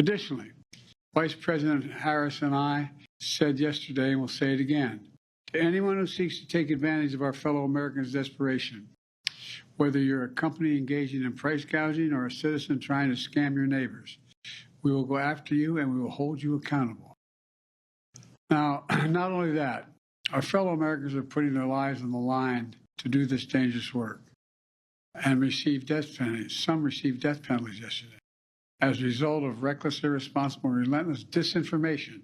Additionally, Vice President Harris and I said yesterday, and we'll say it again, to anyone who seeks to take advantage of our fellow Americans' desperation, whether you're a company engaging in price gouging or a citizen trying to scam your neighbors, we will go after you and we will hold you accountable. Now, not only that, our fellow Americans are putting their lives on the line to do this dangerous work and receive death penalties. Some received death penalties yesterday as a result of reckless, irresponsible, relentless disinformation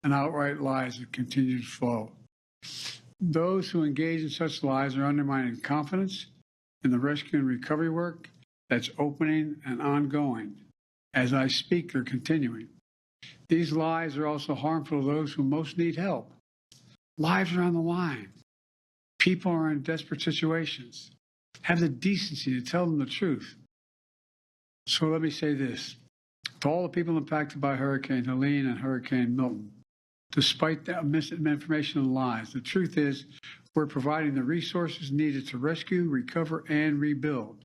and outright lies that continue to flow. Those who engage in such lies are undermining confidence in the rescue and recovery work that's opening and ongoing. As I speak, they're continuing. These lies are also harmful to those who most need help. Lives are on the line. People are in desperate situations. Have the decency to tell them the truth. So let me say this. To all the people impacted by Hurricane Helene and Hurricane Milton, despite the misinformation and lies, the truth is we're providing the resources needed to rescue, recover, and rebuild.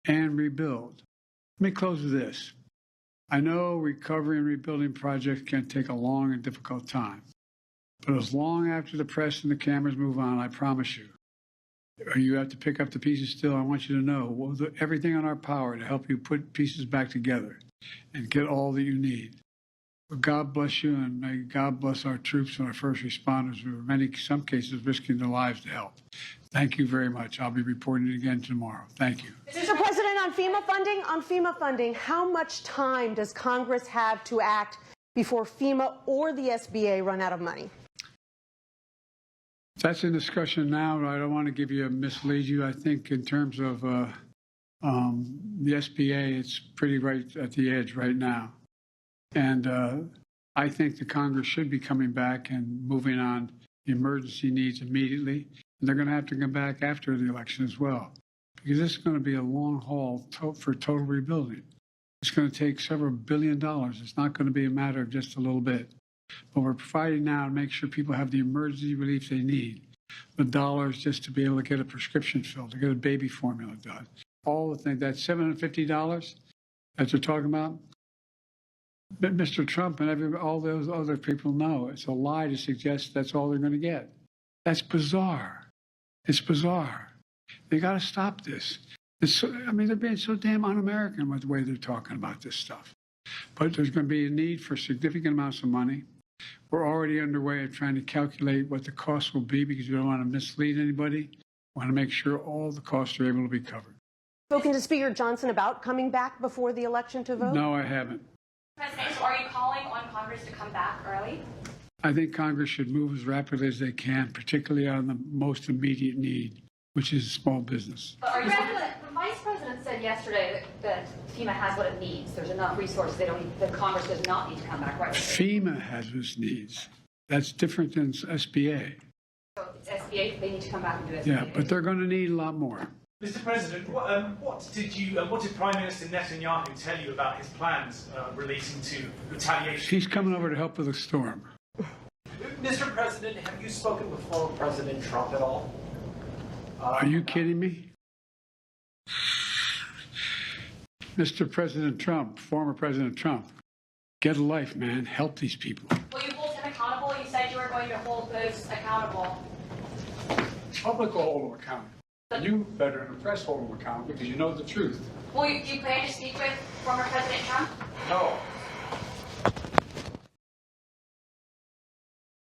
Let me close with this. I know recovery and rebuilding projects can take a long and difficult time. But as long after the press and the cameras move on, I promise you, you have to pick up the pieces still. I want you to know we'll do everything in our power to help you put pieces back together and get all that you need. But God bless you, and may God bless our troops and our first responders who are in some cases risking their lives to help. Thank you very much. I'll be reporting again tomorrow. Thank you. Mr. President, on FEMA funding, how much time does Congress have to act before FEMA or the SBA run out of money? That's in discussion now, but I don't want to mislead you. I think in terms of the SBA, it's pretty right at the edge right now. And I think the Congress should be coming back and moving on the emergency needs immediately. And they're going to have to come back after the election as well, because this is going to be a long haul for total rebuilding. It's going to take several $1 billion. It's not going to be a matter of just a little bit. But we're providing now to make sure people have the emergency relief they need. The dollars just to be able to get a prescription filled, to get a baby formula done. All the things, that $750 that they're talking about, Mr. Trump and all those other people know it's a lie to suggest that's all they're going to get. That's bizarre. It's bizarre. They got to stop this. They're being so damn un-American with the way they're talking about this stuff. But there's going to be a need for significant amounts of money. We're already underway at trying to calculate what the costs will be because we don't want to mislead anybody. We want to make sure all the costs are able to be covered. Spoken to Speaker Johnson about coming back before the election to vote? No, I haven't. President, so are you calling on Congress to come back early? I think Congress should move as rapidly as they can, particularly on the most immediate need, which is small business. But the Vice President said yesterday that FEMA has what it needs. There's enough resources. The Congress does not need to come back right away. FEMA has its needs. That's different than SBA. So it's SBA, they need to come back and do SBA. Yeah, but they're going to need a lot more. Mr. President, what did Prime Minister Netanyahu tell you about his plans relating to retaliation? He's coming over to help with the storm. Mr. President, have you spoken with former President Trump at all? Are you kidding me? Mr. President Trump, former President Trump, get a life, man. Help these people. Will you hold him accountable? You said you were going to hold those accountable. Public will hold them accountable. You better than the press hold them accountable because you know the truth. Will you plan to speak with former President Trump? No.